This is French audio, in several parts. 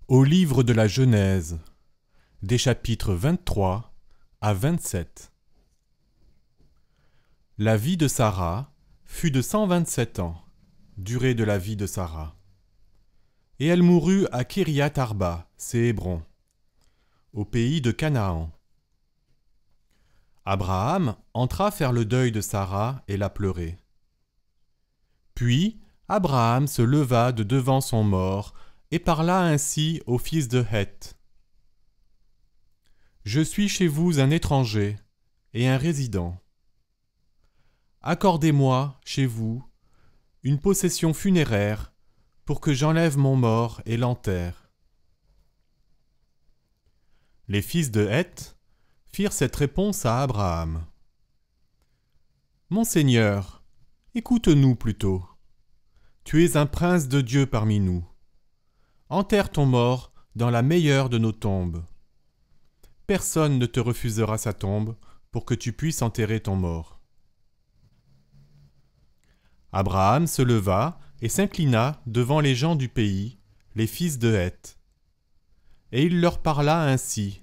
Au livre de la Genèse, des chapitres 23 à 27. La vie de Sarah fut de 127 ans, durée de la vie de Sarah. Et elle mourut à Kiriath Arba, c'est Hébron, au pays de Canaan. Abraham entra faire le deuil de Sarah et la pleurer. Puis Abraham se leva de devant son mort et parla ainsi au fils de Heth. « Je suis chez vous un étranger et un résident. Accordez-moi, chez vous, une possession funéraire pour que j'enlève mon mort et l'enterre. » Les fils de Heth firent cette réponse à Abraham. « Mon Seigneur, écoute-nous plutôt. Tu es un prince de Dieu parmi nous. Enterre ton mort dans la meilleure de nos tombes. Personne ne te refusera sa tombe pour que tu puisses enterrer ton mort. » Abraham se leva et s'inclina devant les gens du pays, les fils de Heth. Et il leur parla ainsi.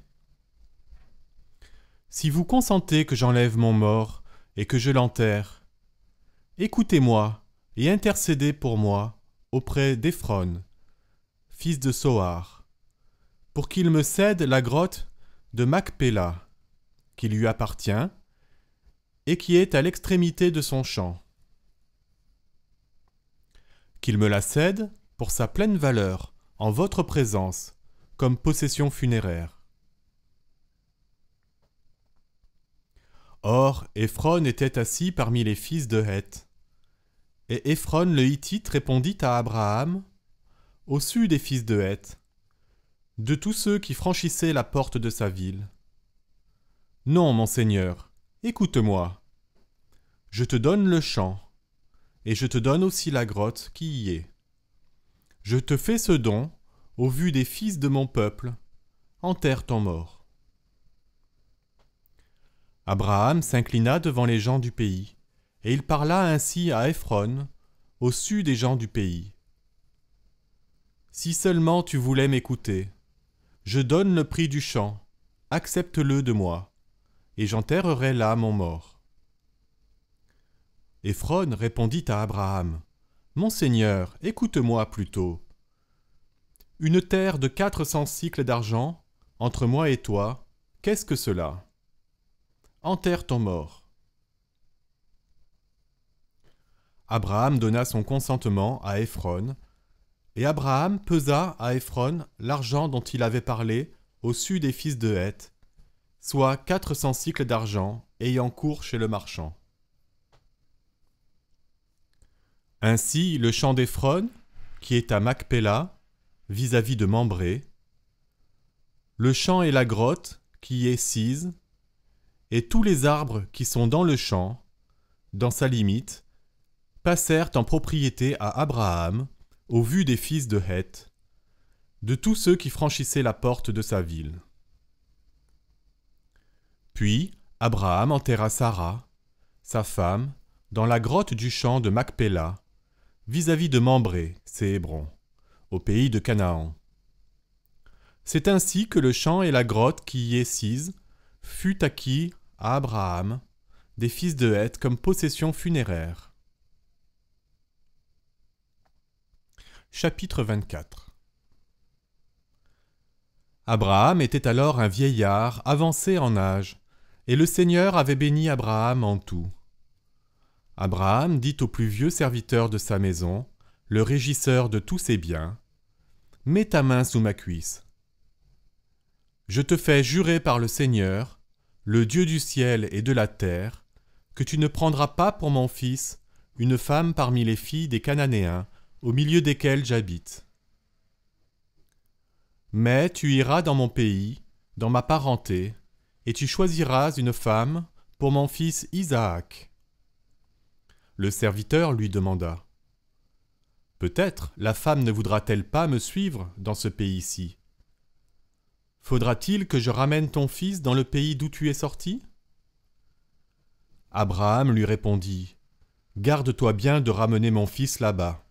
« Si vous consentez que j'enlève mon mort et que je l'enterre, écoutez-moi et intercédez pour moi auprès d'Éphron, fils de Sohar, pour qu'il me cède la grotte de Macpéla, qui lui appartient et qui est à l'extrémité de son champ. Qu'il me la cède pour sa pleine valeur, en votre présence, comme possession funéraire. » Or, Éphron était assis parmi les fils de Heth. Et Éphron le Hittite répondit à Abraham, au su des fils de Heth, de tous ceux qui franchissaient la porte de sa ville. « Non, mon Seigneur, écoute-moi. Je te donne le champ, et je te donne aussi la grotte qui y est. Je te fais ce don, au vu des fils de mon peuple, enterre ton mort. » Abraham s'inclina devant les gens du pays, et il parla ainsi à Éphron, au su des gens du pays. « Si seulement tu voulais m'écouter, je donne le prix du champ, accepte-le de moi, et j'enterrerai là mon mort. » Éphron répondit à Abraham, « Mon Seigneur, écoute-moi plutôt. Une terre de 400 cycles d'argent, entre moi et toi, qu'est-ce que cela? Enterre ton mort. » Abraham donna son consentement à Éphron, et Abraham pesa à Éphron l'argent dont il avait parlé au su des fils de Heth, soit 400 cycles d'argent ayant cours chez le marchand. Ainsi le champ d'Éphron, qui est à Macpéla, vis-à-vis de Mambré, le champ et la grotte, qui est Sise, et tous les arbres qui sont dans le champ, dans sa limite, passèrent en propriété à Abraham, au vu des fils de Heth, de tous ceux qui franchissaient la porte de sa ville. Puis Abraham enterra Sarah, sa femme, dans la grotte du champ de Macpéla, vis-à-vis de Mambré, c'est Hébron, au pays de Canaan. C'est ainsi que le champ et la grotte qui y est sise fut acquis à Abraham, des fils de Heth, comme possession funéraire. Chapitre 24. Abraham était alors un vieillard avancé en âge, et le Seigneur avait béni Abraham en tout. Abraham dit au plus vieux serviteur de sa maison, le régisseur de tous ses biens, « Mets ta main sous ma cuisse. Je te fais jurer par le Seigneur, le Dieu du ciel et de la terre, que tu ne prendras pas pour mon fils une femme parmi les filles des Cananéens, au milieu desquels j'habite. Mais tu iras dans mon pays, dans ma parenté, et tu choisiras une femme pour mon fils Isaac. » Le serviteur lui demanda, « Peut-être la femme ne voudra-t-elle pas me suivre dans ce pays-ci? Faudra-t-il que je ramène ton fils dans le pays d'où tu es sorti? » Abraham lui répondit, « Garde-toi bien de ramener mon fils là-bas.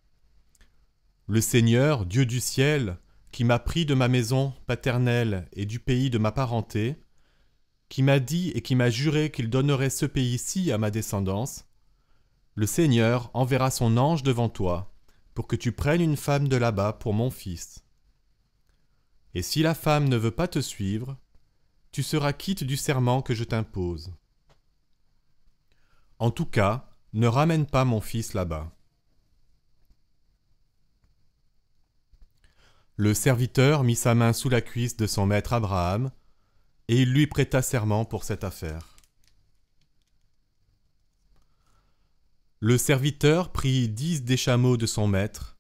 Le Seigneur, Dieu du ciel, qui m'a pris de ma maison paternelle et du pays de ma parenté, qui m'a dit et qui m'a juré qu'il donnerait ce pays-ci à ma descendance, le Seigneur enverra son ange devant toi, pour que tu prennes une femme de là-bas pour mon fils. Et si la femme ne veut pas te suivre, tu seras quitte du serment que je t'impose. En tout cas, ne ramène pas mon fils là-bas. Le serviteur mit sa main sous la cuisse de son maître Abraham, et il lui prêta serment pour cette affaire. Le serviteur prit 10 des chameaux de son maître,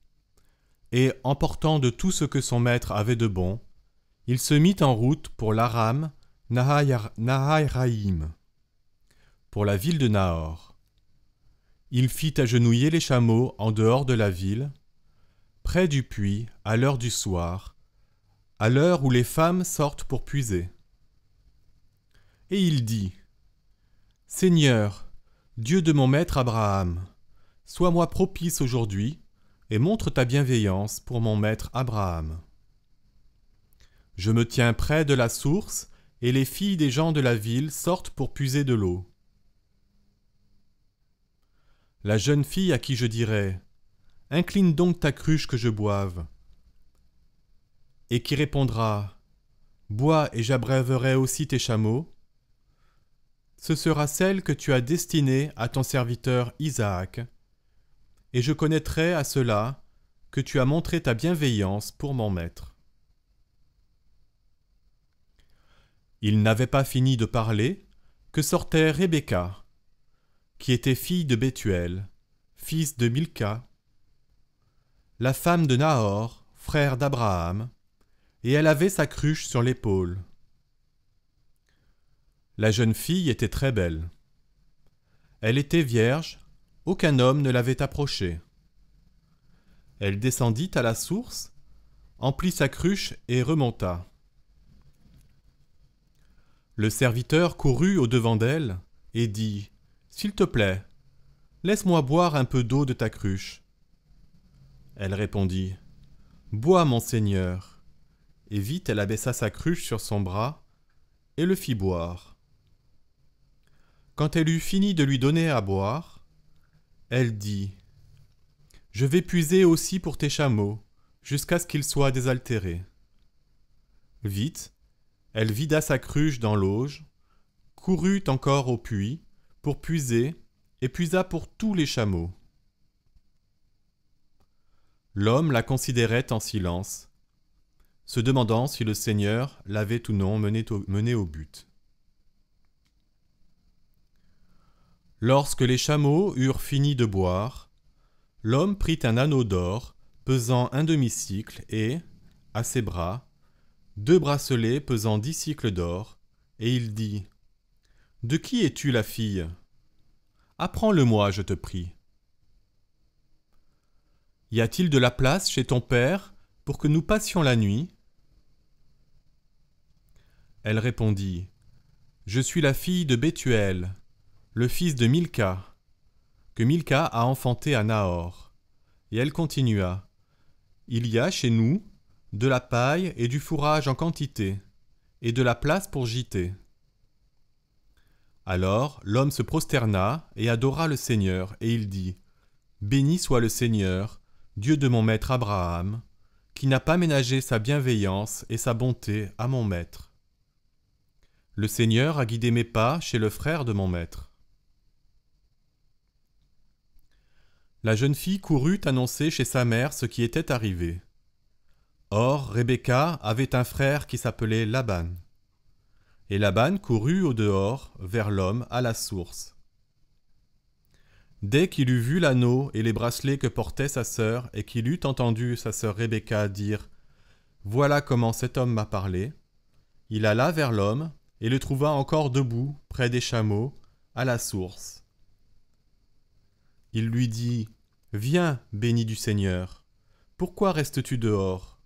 et emportant de tout ce que son maître avait de bon, il se mit en route pour l'Aram Naharaïm, pour la ville de Nahor. Il fit agenouiller les chameaux en dehors de la ville, près du puits, à l'heure du soir, à l'heure où les femmes sortent pour puiser. Et il dit, « Seigneur, Dieu de mon maître Abraham, sois-moi propice aujourd'hui et montre ta bienveillance pour mon maître Abraham. Je me tiens près de la source et les filles des gens de la ville sortent pour puiser de l'eau. La jeune fille à qui je dirai, « Incline donc ta cruche que je boive. » Et qui répondra, « Bois et j'abreuverai aussi tes chameaux. » Ce sera celle que tu as destinée à ton serviteur Isaac, et je connaîtrai à cela que tu as montré ta bienveillance pour mon maître. Il n'avait pas fini de parler que sortait Rebecca, qui était fille de Bethuel, fils de Milca, la femme de Nahor, frère d'Abraham, et elle avait sa cruche sur l'épaule. La jeune fille était très belle. Elle était vierge, aucun homme ne l'avait approchée. Elle descendit à la source, emplit sa cruche et remonta. Le serviteur courut au-devant d'elle et dit, « S'il te plaît, laisse-moi boire un peu d'eau de ta cruche. » Elle répondit, « Bois, mon Seigneur. » Et vite elle abaissa sa cruche sur son bras et le fit boire. Quand elle eut fini de lui donner à boire, elle dit, « Je vais puiser aussi pour tes chameaux, jusqu'à ce qu'ils soient désaltérés. » Vite, elle vida sa cruche dans l'auge, courut encore au puits pour puiser et puisa pour tous les chameaux. L'homme la considérait en silence, se demandant si le Seigneur l'avait ou non mené au but. Lorsque les chameaux eurent fini de boire, l'homme prit un anneau d'or pesant 1 demi-cycle et, à ses bras, 2 bracelets pesant 10 cycles d'or, et il dit, « De qui es-tu la fille ? Apprends-le-moi, je te prie. » « Y a-t-il de la place chez ton père pour que nous passions la nuit ?» Elle répondit, « Je suis la fille de Bethuel, le fils de Milca, que Milca a enfanté à Nahor. » Et elle continua, « Il y a chez nous de la paille et du fourrage en quantité, et de la place pour gîter. » Alors l'homme se prosterna et adora le Seigneur, et il dit, « Béni soit le Seigneur, Dieu de mon maître Abraham, qui n'a pas ménagé sa bienveillance et sa bonté à mon maître. Le Seigneur a guidé mes pas chez le frère de mon maître. » La jeune fille courut annoncer chez sa mère ce qui était arrivé. Or, Rebecca avait un frère qui s'appelait Laban. Et Laban courut au dehors vers l'homme à la source. Dès qu'il eut vu l'anneau et les bracelets que portait sa sœur et qu'il eut entendu sa sœur Rebecca dire « Voilà comment cet homme m'a parlé », il alla vers l'homme et le trouva encore debout près des chameaux à la source. Il lui dit « Viens, béni du Seigneur, pourquoi restes-tu dehors,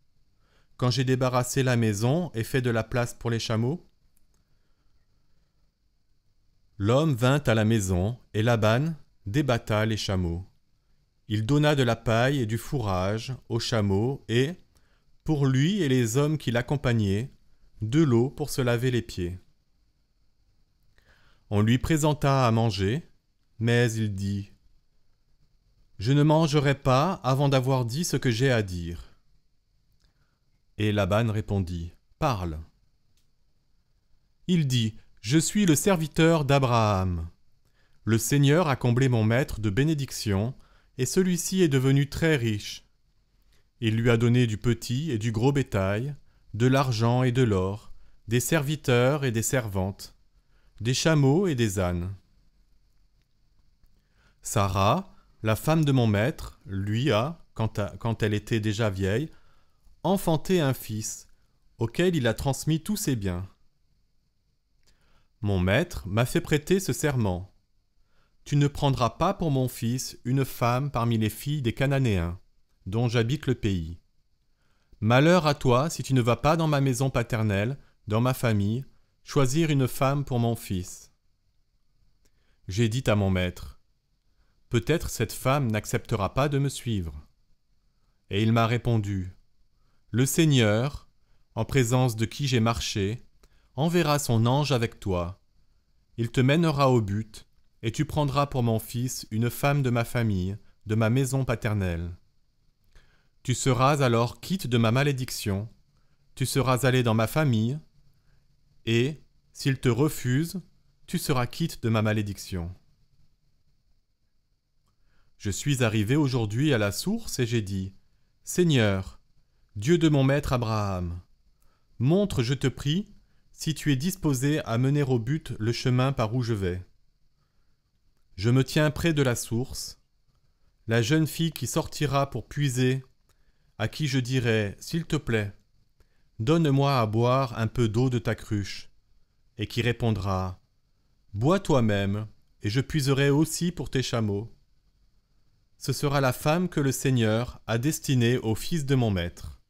quand j'ai débarrassé la maison et fait de la place pour les chameaux ?» L'homme vint à la maison et Laban débatta les chameaux. Il donna de la paille et du fourrage aux chameaux et, pour lui et les hommes qui l'accompagnaient, de l'eau pour se laver les pieds. On lui présenta à manger, mais il dit « Je ne mangerai pas avant d'avoir dit ce que j'ai à dire. » Et Laban répondit « Parle. » Il dit « Je suis le serviteur d'Abraham. Le Seigneur a comblé mon maître de bénédictions, et celui-ci est devenu très riche. Il lui a donné du petit et du gros bétail, de l'argent et de l'or, des serviteurs et des servantes, des chameaux et des ânes. Sarah, la femme de mon maître, lui a, quand elle était déjà vieille, enfanté un fils, auquel il a transmis tous ses biens. Mon maître m'a fait prêter ce serment. Tu ne prendras pas pour mon fils une femme parmi les filles des Cananéens, dont j'habite le pays. Malheur à toi si tu ne vas pas dans ma maison paternelle, dans ma famille, choisir une femme pour mon fils. J'ai dit à mon maître, peut-être cette femme n'acceptera pas de me suivre. Et il m'a répondu, le Seigneur, en présence de qui j'ai marché, enverra son ange avec toi. Il te mènera au but, et tu prendras pour mon fils une femme de ma famille, de ma maison paternelle. Tu seras alors quitte de ma malédiction, tu seras allé dans ma famille, et, s'il te refuse, tu seras quitte de ma malédiction. Je suis arrivé aujourd'hui à la source et j'ai dit, Seigneur, Dieu de mon maître Abraham, montre, je te prie, si tu es disposé à mener au but le chemin par où je vais. Je me tiens près de la source. La jeune fille qui sortira pour puiser, à qui je dirai, s'il te plaît, donne-moi à boire un peu d'eau de ta cruche, et qui répondra, bois toi-même, et je puiserai aussi pour tes chameaux. Ce sera la femme que le Seigneur a destinée au fils de mon maître.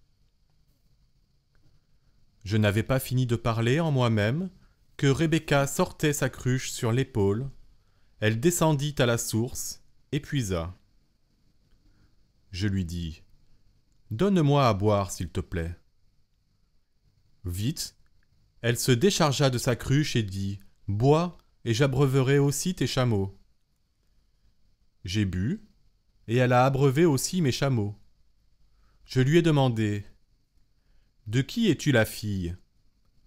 Je n'avais pas fini de parler en moi-même, que Rebecca sortait sa cruche sur l'épaule. Elle descendit à la source et puisa. Je lui dis, « Donne-moi à boire, s'il te plaît. » Vite, elle se déchargea de sa cruche et dit, « Bois, et j'abreuverai aussi tes chameaux. » J'ai bu, et elle a abreuvé aussi mes chameaux. Je lui ai demandé, « De qui es-tu la fille ?»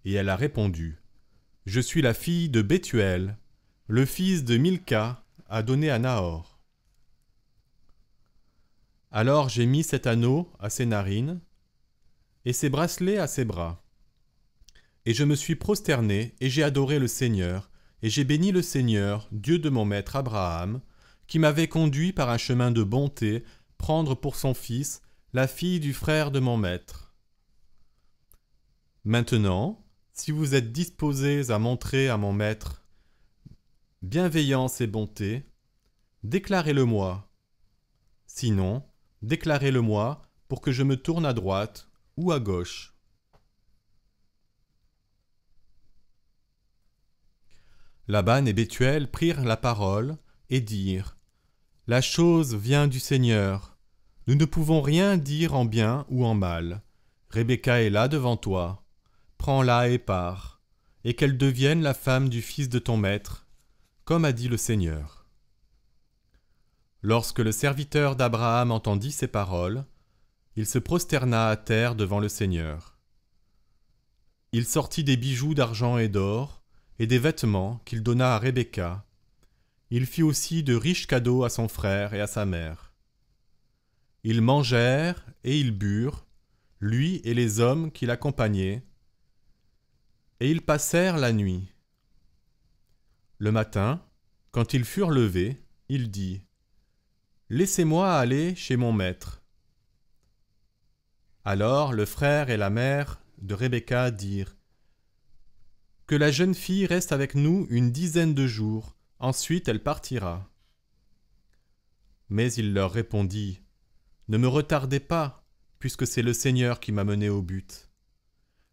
Et elle a répondu, « Je suis la fille de Bethuel, le fils de Milca a donné à Nahor. » Alors j'ai mis cet anneau à ses narines et ces bracelets à ses bras. Et je me suis prosterné et j'ai adoré le Seigneur, et j'ai béni le Seigneur, Dieu de mon maître Abraham, qui m'avait conduit par un chemin de bonté prendre pour son fils la fille du frère de mon maître. Maintenant, si vous êtes disposés à montrer à mon maître bienveillance et bonté, déclarez-le-moi. Sinon, déclarez-le-moi pour que je me tourne à droite ou à gauche. Laban et Bethuel prirent la parole et dirent, « La chose vient du Seigneur. Nous ne pouvons rien dire en bien ou en mal. Rebecca est là devant toi. Prends-la et pars, et qu'elle devienne la femme du fils de ton maître, comme a dit le Seigneur. » Lorsque le serviteur d'Abraham entendit ces paroles, il se prosterna à terre devant le Seigneur. Il sortit des bijoux d'argent et d'or, et des vêtements qu'il donna à Rebecca. Il fit aussi de riches cadeaux à son frère et à sa mère. Ils mangèrent et ils burent, lui et les hommes qui l'accompagnaient, et ils passèrent la nuit. Le matin, quand ils furent levés, il dit, « Laissez-moi aller chez mon maître. » Alors le frère et la mère de Rebecca dirent, « Que la jeune fille reste avec nous une dizaine de jours, ensuite elle partira. » Mais il leur répondit, « Ne me retardez pas, puisque c'est le Seigneur qui m'a mené au but.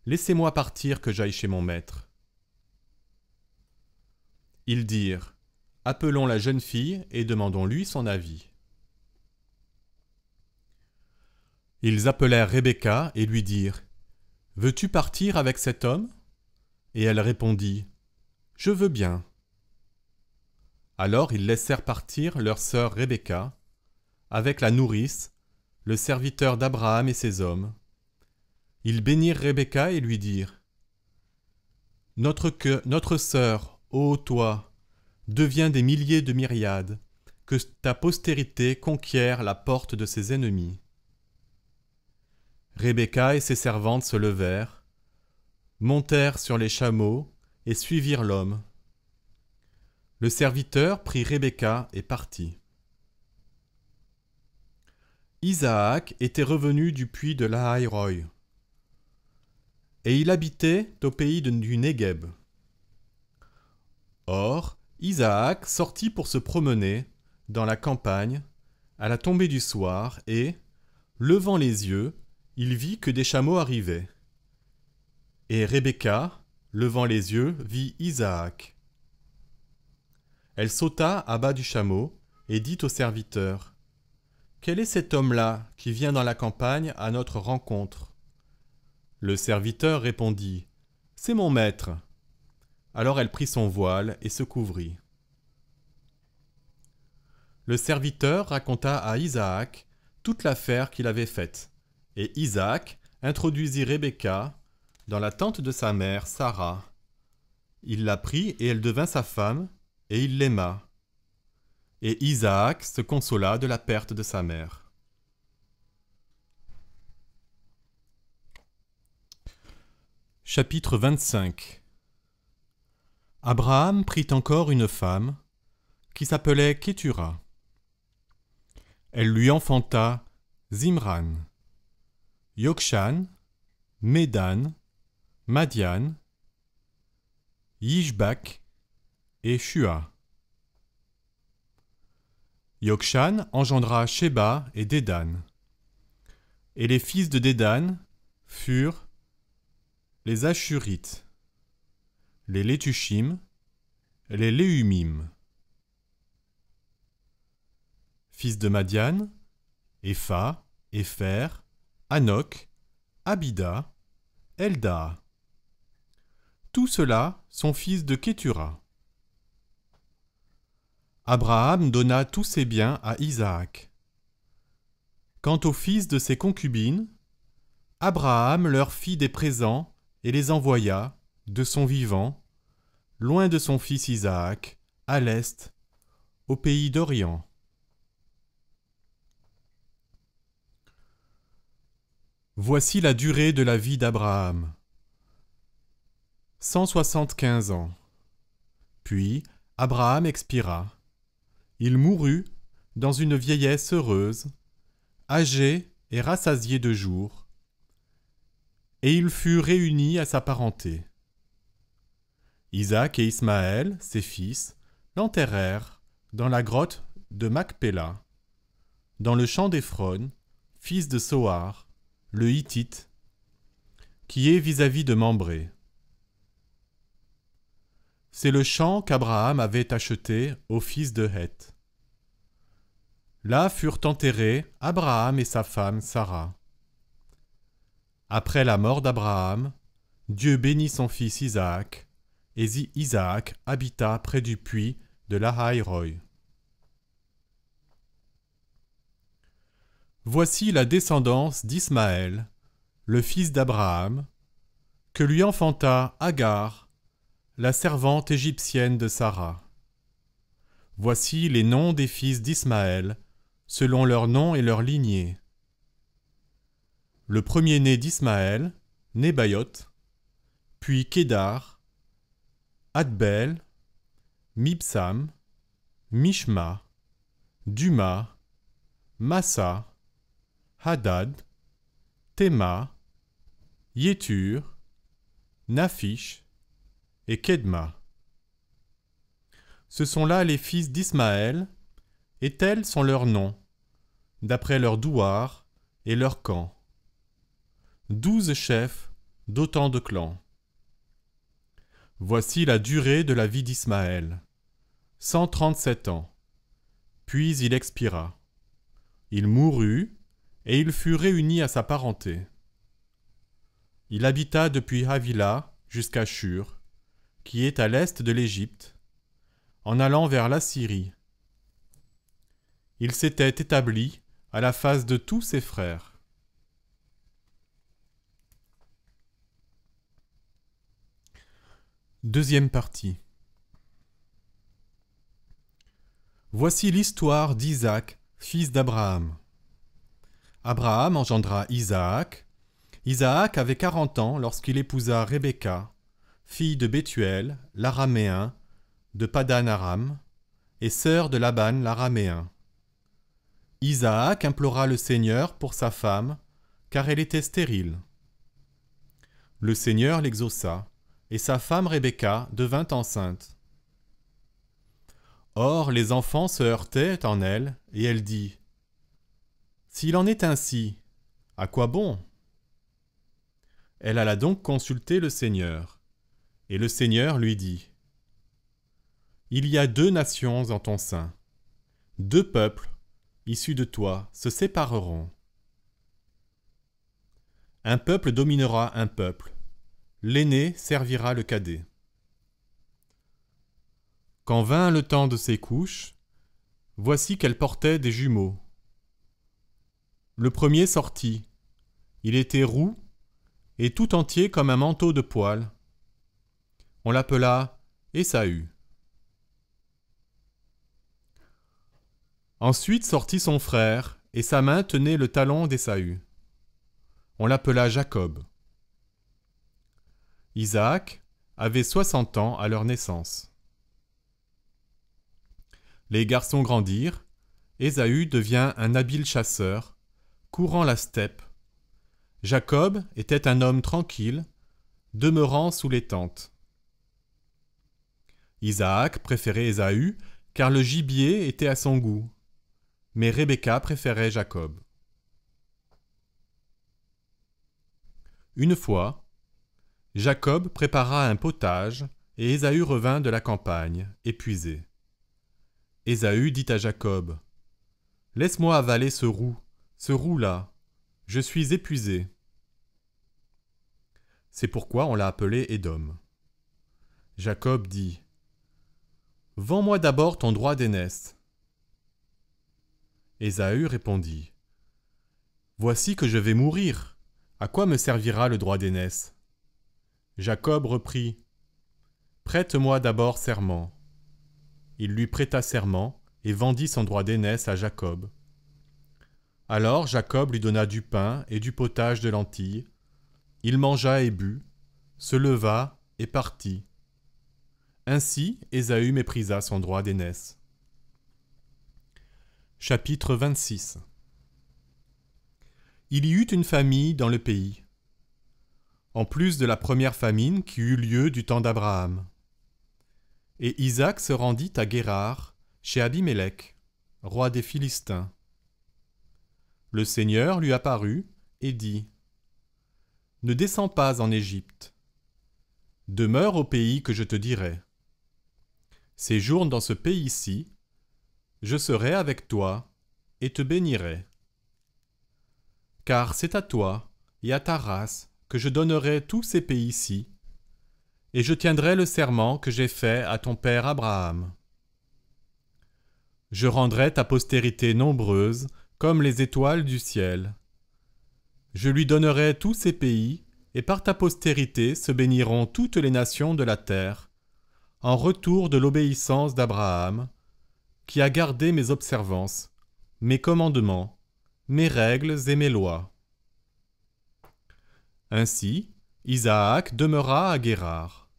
Laissez-moi partir que j'aille chez mon maître. » Ils dirent, « Appelons la jeune fille et demandons-lui son avis. » Ils appelèrent Rebecca et lui dirent « Veux-tu partir avec cet homme ?» Et elle répondit « Je veux bien. » Alors ils laissèrent partir leur sœur Rebecca, avec la nourrice, le serviteur d'Abraham et ses hommes. Ils bénirent Rebecca et lui dirent « Notre sœur, ô toi, devient des milliers de myriades, que ta postérité conquiert la porte de ses ennemis. » Rebecca et ses servantes se levèrent, montèrent sur les chameaux et suivirent l'homme. Le serviteur prit Rebecca et partit. Isaac était revenu du puits de Lahaïroï, et il habitait au pays du Négueb. Or, Isaac sortit pour se promener dans la campagne à la tombée du soir et, levant les yeux, il vit que des chameaux arrivaient. Et Rebecca, levant les yeux, vit Isaac. Elle sauta à bas du chameau et dit au serviteur « Quel est cet homme-là qui vient dans la campagne à notre rencontre ?» Le serviteur répondit « C'est mon maître. » Alors elle prit son voile et se couvrit. Le serviteur raconta à Isaac toute l'affaire qu'il avait faite, et Isaac introduisit Rebecca dans la tente de sa mère, Sarah. Il la prit et elle devint sa femme, et il l'aima. Et Isaac se consola de la perte de sa mère. Chapitre 25. Abraham prit encore une femme, qui s'appelait Kétura. Elle lui enfanta Zimran, Yokshan, Médan, Madian, Yishbak et Shua. Yokshan engendra Sheba et Dédan. Et les fils de Dédan furent les Ashurites, les Létushim, les Léumim. Fils de Madian, Epha, Épher, Hanok, Abida, Elda. Tous ceux-là sont fils de Kétura. Abraham donna tous ses biens à Isaac. Quant aux fils de ses concubines, Abraham leur fit des présents et les envoya, de son vivant, loin de son fils Isaac, à l'est, au pays d'Orient. Voici la durée de la vie d'Abraham. 175 ans. Puis Abraham expira. Il mourut dans une vieillesse heureuse, âgé et rassasié de jours, et il fut réuni à sa parenté. Isaac et Ismaël, ses fils, l'enterrèrent dans la grotte de Macpéla, dans le champ d'Éphron, fils de Sohar, le Hittite, qui est vis-à-vis de Mambré. C'est le champ qu'Abraham avait acheté au fils de Heth. Là furent enterrés Abraham et sa femme Sarah. Après la mort d'Abraham, Dieu bénit son fils Isaac, et Isaac habita près du puits de Lahaïroï. Voici la descendance d'Ismaël, le fils d'Abraham, que lui enfanta Agar, la servante égyptienne de Sarah. Voici les noms des fils d'Ismaël, selon leurs noms et leurs lignées. Le premier-né d'Ismaël, Nébaïoth, puis Kédar, Adbel, Mibsam, Mishma, Duma, Massa, Hadad, Théma, Yétur, Naphish et Kedma. Ce sont là les fils d'Ismaël, et tels sont leurs noms, d'après leurs douars et leurs camps. 12 chefs d'autant de clans. Voici la durée de la vie d'Ismaël, 137 ans. Puis il expira. Il mourut, et il fut réuni à sa parenté. Il habita depuis Havila jusqu'à Shur, qui est à l'est de l'Égypte, en allant vers l'Assyrie. Il s'était établi à la face de tous ses frères. Deuxième partie. Voici l'histoire d'Isaac, fils d'Abraham. Abraham engendra Isaac. Isaac avait 40 ans lorsqu'il épousa Rebecca, fille de Bethuel, l'araméen, de Padan-aram, et sœur de Laban l'araméen. Isaac implora le Seigneur pour sa femme, car elle était stérile. Le Seigneur l'exauça, et sa femme Rebecca devint enceinte. Or les enfants se heurtaient en elle, et elle dit : « S'il en est ainsi, à quoi bon ?» Elle alla donc consulter le Seigneur, et le Seigneur lui dit : « Il y a 2 nations en ton sein, 2 peuples, issus de toi, se sépareront. Un peuple dominera un peuple, l'aîné servira le cadet. Quand vint le temps de ses couches, voici qu'elle portait des jumeaux. Le premier sortit, il était roux et tout entier comme un manteau de poil. On l'appela Ésaü. Ensuite sortit son frère, et sa main tenait le talon d'Ésaü. On l'appela Jacob. Isaac avait 60 ans à leur naissance. Les garçons grandirent, Ésaü devient un habile chasseur, courant la steppe. Jacob était un homme tranquille, demeurant sous les tentes. Isaac préférait Ésaü, car le gibier était à son goût, mais Rebecca préférait Jacob. Une fois, Jacob prépara un potage, et Ésaü revint de la campagne, épuisé. Ésaü dit à Jacob : « Laisse-moi avaler ce roux-là, je suis épuisé. » C'est pourquoi on l'a appelé Édom. Jacob dit : « Vends-moi d'abord ton droit d'aînesse. » Ésaü répondit : « Voici que je vais mourir. À quoi me servira le droit d'aînesse ? » Jacob reprit : « Prête-moi d'abord serment. » Il lui prêta serment et vendit son droit d'aînesse à Jacob. Alors Jacob lui donna du pain et du potage de lentilles. Il mangea et but, se leva et partit. Ainsi Ésaü méprisa son droit d'aînesse. Chapitre 26. Il y eut une famille dans le pays, en plus de la première famine qui eut lieu du temps d'Abraham. Et Isaac se rendit à Guérar, chez Abimélec, roi des Philistins. Le Seigneur lui apparut et dit : « Ne descends pas en Égypte. Demeure au pays que je te dirai. Séjourne dans ce pays-ci, je serai avec toi et te bénirai. Car c'est à toi et à ta race que je donnerai tous ces pays-ci, et je tiendrai le serment que j'ai fait à ton père Abraham. Je rendrai ta postérité nombreuse comme les étoiles du ciel. Je lui donnerai tous ces pays, et par ta postérité se béniront toutes les nations de la terre, en retour de l'obéissance d'Abraham, qui a gardé mes observances, mes commandements, mes règles et mes lois. » Ainsi, Isaac demeura à Guérar.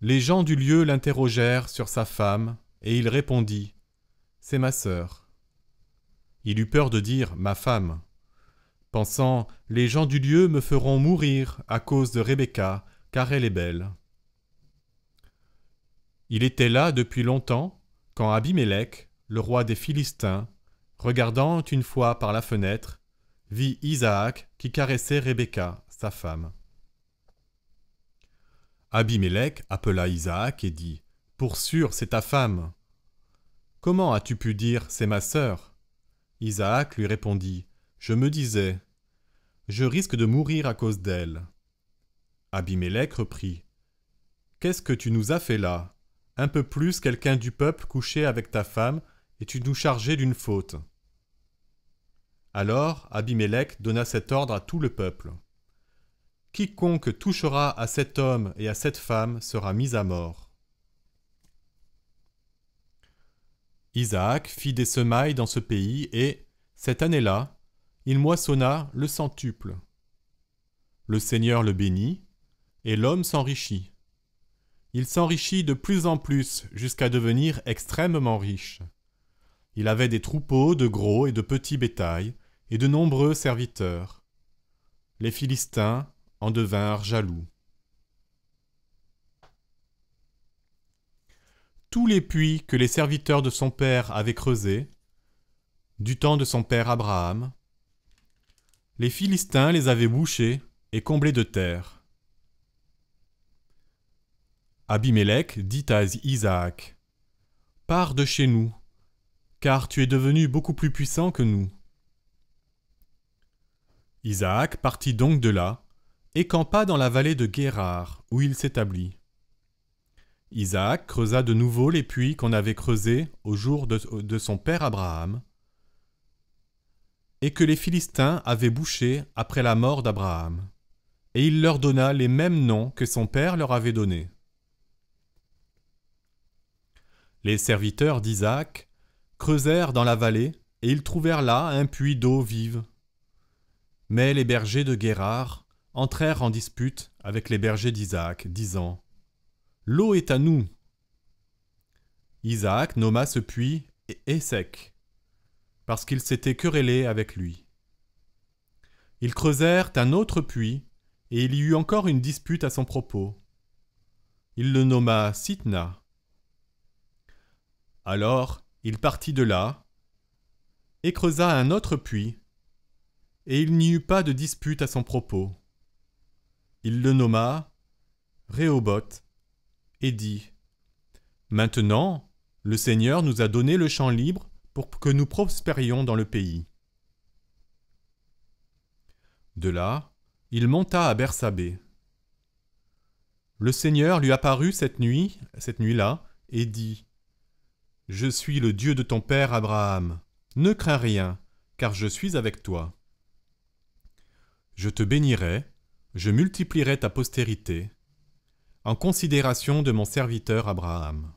Les gens du lieu l'interrogèrent sur sa femme, et il répondit : « C'est ma sœur. » Il eut peur de dire « ma femme », pensant « les gens du lieu me feront mourir à cause de Rebecca, car elle est belle. » Il était là depuis longtemps, quand Abimélec, le roi des Philistins, regardant une fois par la fenêtre, vit Isaac qui caressait Rebecca, sa femme. Abimélec appela Isaac et dit : « Pour sûr, c'est ta femme. Comment as-tu pu dire : c'est ma sœur ? Isaac lui répondit, « Je me disais, je risque de mourir à cause d'elle. » Abimélec reprit, « Qu'est-ce que tu nous as fait là? Un peu plus quelqu'un du peuple couché avec ta femme, et tu nous chargeais d'une faute. » Alors Abimélec donna cet ordre à tout le peuple. « Quiconque touchera à cet homme et à cette femme sera mis à mort. » Isaac fit des semailles dans ce pays et, cette année-là, il moissonna le centuple. Le Seigneur le bénit, et l'homme s'enrichit. Il s'enrichit de plus en plus jusqu'à devenir extrêmement riche. Il avait des troupeaux de gros et de petits bétails et de nombreux serviteurs. Les Philistins en devinrent jaloux. Tous les puits que les serviteurs de son père avaient creusés, du temps de son père Abraham, les Philistins les avaient bouchés et comblés de terre. Abimélec dit à Isaac, « Pars de chez nous, car tu es devenu beaucoup plus puissant que nous. » Isaac partit donc de là et campa dans la vallée de Guérar, où il s'établit. Isaac creusa de nouveau les puits qu'on avait creusés au jour de son père Abraham, et que les Philistins avaient bouchés après la mort d'Abraham, et il leur donna les mêmes noms que son père leur avait donnés. Les serviteurs d'Isaac creusèrent dans la vallée, et ils trouvèrent là un puits d'eau vive. Mais les bergers de Guérar entrèrent en dispute avec les bergers d'Isaac, disant « L'eau est à nous. » Isaac nomma ce puits Ések, parce qu'ils s'étaient querellés avec lui. Ils creusèrent un autre puits, et il y eut encore une dispute à son propos. Il le nomma Sitna. Alors il partit de là, et creusa un autre puits, et il n'y eut pas de dispute à son propos. Il le nomma Rehoboth, et dit, « Maintenant, le Seigneur nous a donné le champ libre pour que nous prospérions dans le pays. » De là, il monta à Bersabée. Le Seigneur lui apparut cette nuit-là, et dit, « Je suis le Dieu de ton père Abraham. Ne crains rien, car je suis avec toi. Je te bénirai, je multiplierai ta postérité, en considération de mon serviteur Abraham. »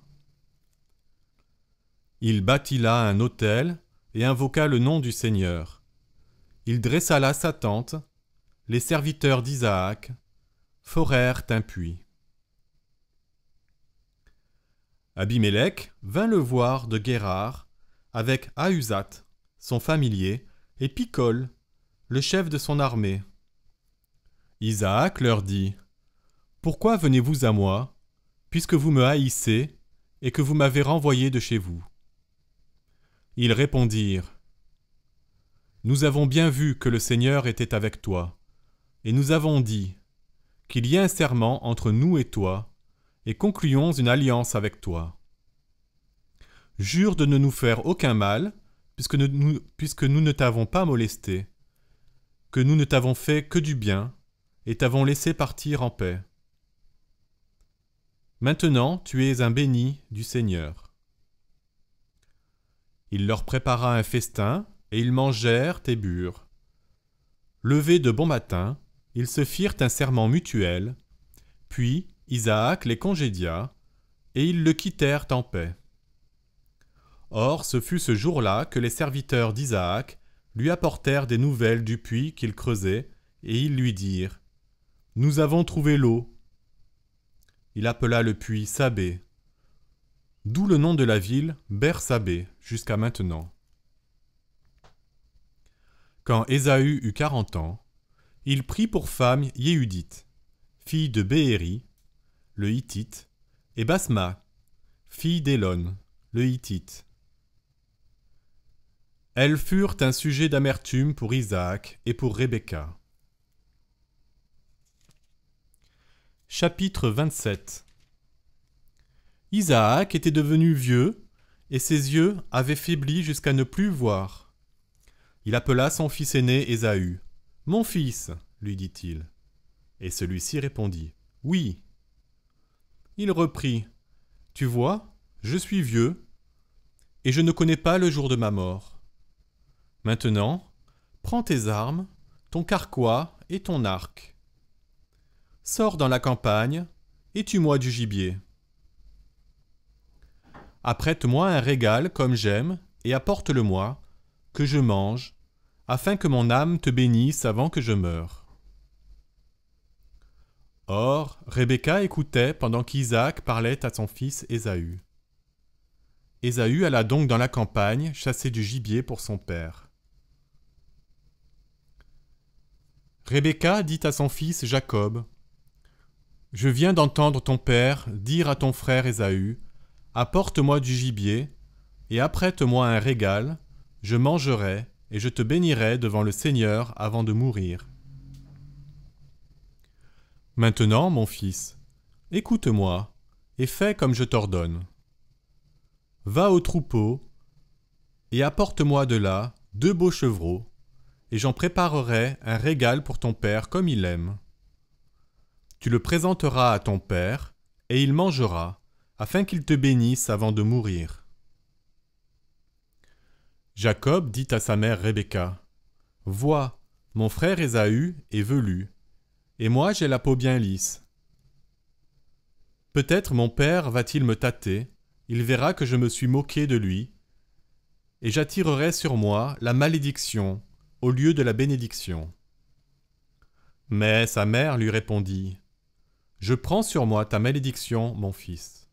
Il bâtit là un autel et invoqua le nom du Seigneur. Il dressa là sa tente, les serviteurs d'Isaac forèrent un puits. Abimélec vint le voir de Guérar avec Ahuzat, son familier, et Picol, le chef de son armée. Isaac leur dit, « Pourquoi venez-vous à moi, puisque vous me haïssez et que vous m'avez renvoyé de chez vous ?» Ils répondirent, « Nous avons bien vu que le Seigneur était avec toi, et nous avons dit, qu'il y ait un serment entre nous et toi, et concluons une alliance avec toi. Jure de ne nous faire aucun mal, puisque nous ne t'avons pas molesté, que nous ne t'avons fait que du bien, et t'avons laissé partir en paix. Maintenant tu es un béni du Seigneur. » Il leur prépara un festin, et ils mangèrent et burent. Levés de bon matin, ils se firent un serment mutuel, puis Isaac les congédia, et ils le quittèrent en paix. Or ce fut ce jour-là que les serviteurs d'Isaac lui apportèrent des nouvelles du puits qu'il creusait, et ils lui dirent, « Nous avons trouvé l'eau. » Il appela le puits Sabé, d'où le nom de la ville Bersabée jusqu'à maintenant. Quand Ésaü eut 40 ans, il prit pour femme Yéhudith, fille de Béhéri, le Hittite, et Basma, fille d'Élon, le Hittite. Elles furent un sujet d'amertume pour Isaac et pour Rebecca. Chapitre 27. Isaac était devenu vieux, et ses yeux avaient faibli jusqu'à ne plus voir. Il appela son fils aîné Ésaü. « Mon fils, lui dit-il. » Et celui-ci répondit « Oui. » Il reprit « Tu vois, je suis vieux, et je ne connais pas le jour de ma mort. Maintenant, prends tes armes, ton carquois et ton arc. Sors dans la campagne et tue-moi du gibier. Apprête-moi un régal comme j'aime et apporte-le-moi, que je mange, afin que mon âme te bénisse avant que je meure. » Or, Rebecca écoutait pendant qu'Isaac parlait à son fils Ésaü. Ésaü alla donc dans la campagne chasser du gibier pour son père. Rebecca dit à son fils Jacob : « Je viens d'entendre ton père dire à ton frère Ésaü : apporte-moi du gibier, et apprête-moi un régal, je mangerai, et je te bénirai devant le Seigneur avant de mourir. Maintenant, mon fils, écoute-moi, et fais comme je t'ordonne. Va au troupeau, et apporte-moi de là 2 beaux chevreaux, et j'en préparerai un régal pour ton père comme il aime. Tu le présenteras à ton père, et il mangera, afin qu'il te bénisse avant de mourir. » Jacob dit à sa mère Rebecca : « Vois, mon frère Ésaü est velu, et moi j'ai la peau bien lisse. Peut-être mon père va-t-il me tâter, il verra que je me suis moqué de lui, et j'attirerai sur moi la malédiction au lieu de la bénédiction. » Mais sa mère lui répondit : « Je prends sur moi ta malédiction, mon fils.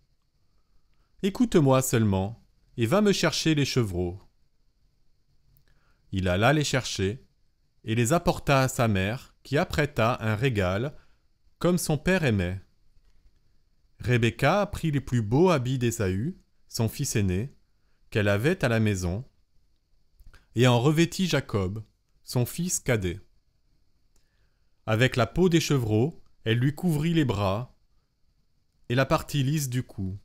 Écoute-moi seulement, et va me chercher les chevreaux. » Il alla les chercher, et les apporta à sa mère, qui apprêta un régal, comme son père aimait. Rebecca prit les plus beaux habits d'Ésaü, son fils aîné, qu'elle avait à la maison, et en revêtit Jacob, son fils cadet. Avec la peau des chevreaux, elle lui couvrit les bras et la partie lisse du cou.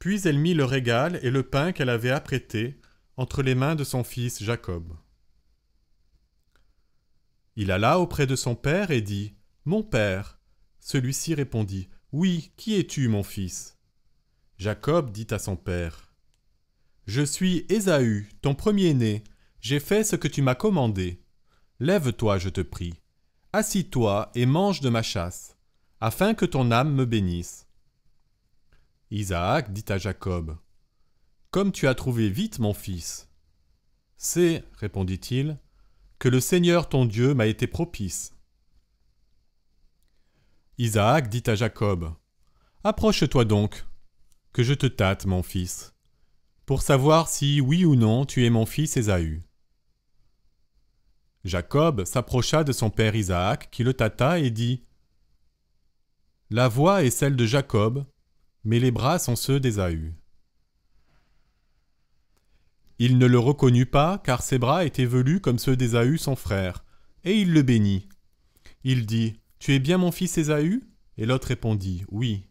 Puis elle mit le régal et le pain qu'elle avait apprêté entre les mains de son fils Jacob. Il alla auprès de son père et dit : « Mon père !» Celui-ci répondit : « Oui, qui es-tu, mon fils ?» Jacob dit à son père : « Je suis Ésaü, ton premier-né, j'ai fait ce que tu m'as commandé. Lève-toi, je te prie, assis-toi et mange de ma chasse, afin que ton âme me bénisse. » Isaac dit à Jacob : « Comme tu as trouvé vite, mon fils. C'est, répondit-il, que le Seigneur ton Dieu m'a été propice. » Isaac dit à Jacob : « Approche-toi donc, que je te tâte, mon fils, pour savoir si, oui ou non, tu es mon fils Ésaü. » Jacob s'approcha de son père Isaac, qui le tâta et dit : « La voix est celle de Jacob, mais les bras sont ceux d'Ésaü. » Il ne le reconnut pas, car ses bras étaient velus comme ceux d'Ésaü son frère, et il le bénit. Il dit : « Tu es bien mon fils Ésaü ? » Et l'autre répondit : « Oui. »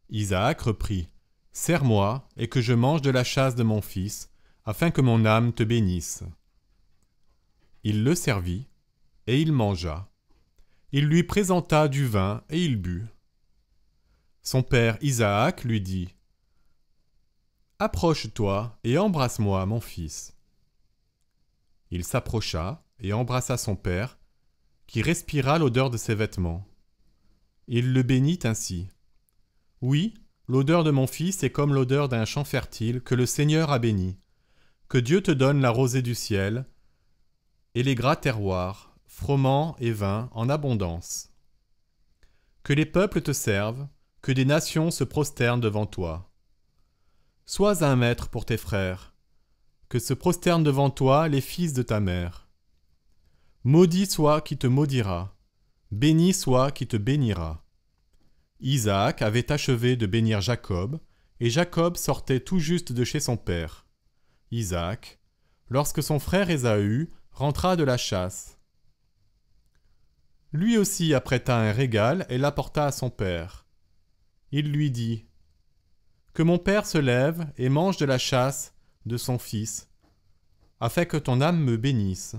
Isaac reprit : « Serre-moi, et que je mange de la chasse de mon fils, afin que mon âme te bénisse. » Il le servit, et il mangea. Il lui présenta du vin, et il but. Son père Isaac lui dit : « Approche-toi et embrasse-moi, mon fils. » Il s'approcha et embrassa son père, qui respira l'odeur de ses vêtements. Il le bénit ainsi : « Oui, l'odeur de mon fils est comme l'odeur d'un champ fertile que le Seigneur a béni. Que Dieu te donne la rosée du ciel et les gras terroirs, froment et vin en abondance. Que les peuples te servent, que des nations se prosternent devant toi. Sois un maître pour tes frères, que se prosternent devant toi les fils de ta mère. Maudit soit qui te maudira, béni soit qui te bénira. » Isaac avait achevé de bénir Jacob, et Jacob sortait tout juste de chez son père, Isaac, lorsque son frère Ésaü rentra de la chasse. Lui aussi apprêta un régal et l'apporta à son père. Il lui dit : « Que mon père se lève et mange de la chasse de son fils, afin que ton âme me bénisse. »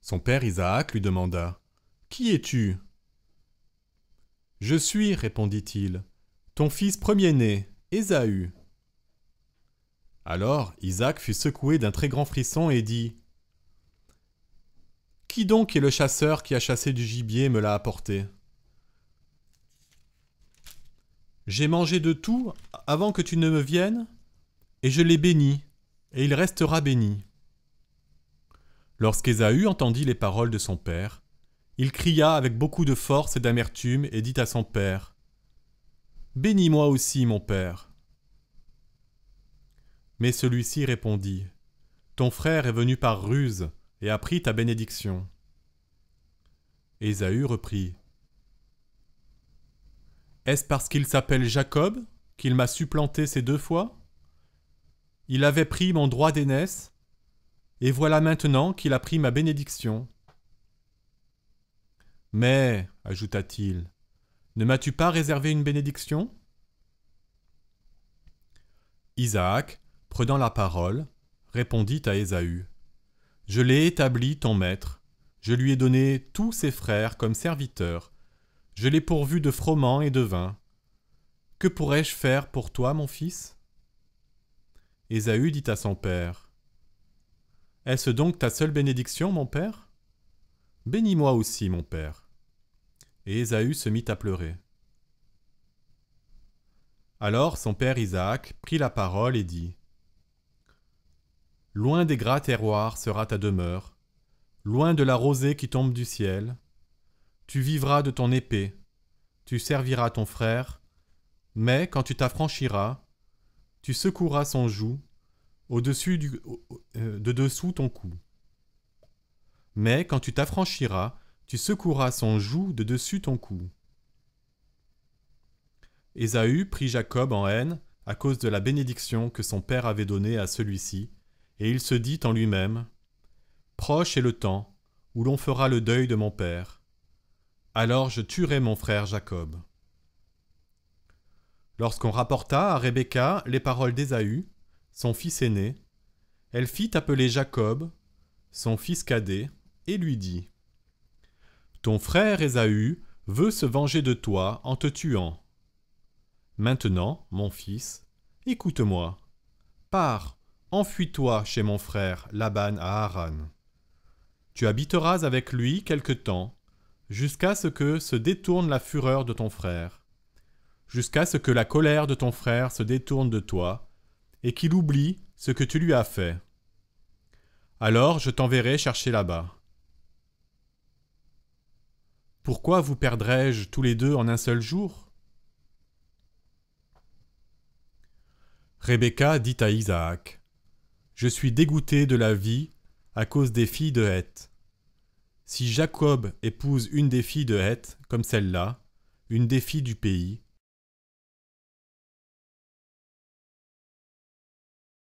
Son père Isaac lui demanda : « Qui es-tu ? » ?»« Je suis, répondit-il, ton fils premier-né, Ésaü. » Alors Isaac fut secoué d'un très grand frisson et dit : « Qui donc est le chasseur qui a chassé du gibier et me l'a apporté ? J'ai mangé de tout avant que tu ne me viennes, et je l'ai béni, et il restera béni. » Lorsqu'Ésaü entendit les paroles de son père, il cria avec beaucoup de force et d'amertume et dit à son père : « Bénis-moi aussi, mon père. » Mais celui-ci répondit : « Ton frère est venu par ruse et a pris ta bénédiction. » Ésaü reprit : « Est-ce parce qu'il s'appelle Jacob qu'il m'a supplanté ces 2 fois ? Il avait pris mon droit d'aînesse, et voilà maintenant qu'il a pris ma bénédiction. » « Mais, ajouta-t-il, ne m'as-tu pas réservé une bénédiction ?» Isaac, prenant la parole, répondit à Ésaü : « Je l'ai établi ton maître, je lui ai donné tous ses frères comme serviteurs, je l'ai pourvu de froment et de vin. Que pourrais-je faire pour toi, mon fils ? » Ésaü dit à son père : « Est-ce donc ta seule bénédiction, mon père ? Bénis-moi aussi, mon père. » Et Ésaü se mit à pleurer. Alors son père Isaac prit la parole et dit : « Loin des gras terroirs sera ta demeure, loin de la rosée qui tombe du ciel. Tu vivras de ton épée, tu serviras ton frère, mais quand tu t'affranchiras, tu secoueras son joug de dessous ton cou. Mais quand tu t'affranchiras, tu secoueras son joug de dessus ton cou. » Ésaü prit Jacob en haine à cause de la bénédiction que son père avait donnée à celui-ci, et il se dit en lui-même : « Proche est le temps où l'on fera le deuil de mon père. Alors je tuerai mon frère Jacob. » Lorsqu'on rapporta à Rebecca les paroles d'Ésaü, son fils aîné, elle fit appeler Jacob, son fils cadet, et lui dit : « Ton frère Ésaü veut se venger de toi en te tuant. Maintenant, mon fils, écoute-moi. Pars, enfuis-toi chez mon frère Laban à Haran. Tu habiteras avec lui quelque temps, jusqu'à ce que se détourne la fureur de ton frère, jusqu'à ce que la colère de ton frère se détourne de toi, et qu'il oublie ce que tu lui as fait. Alors je t'enverrai chercher là-bas. Pourquoi vous perdrais-je tous les 2 en un seul jour ? » Rebecca dit à Isaac : « Je suis dégoûtée de la vie à cause des filles de Heth. Si Jacob épouse une des filles de Heth, comme celle-là, une des filles du pays,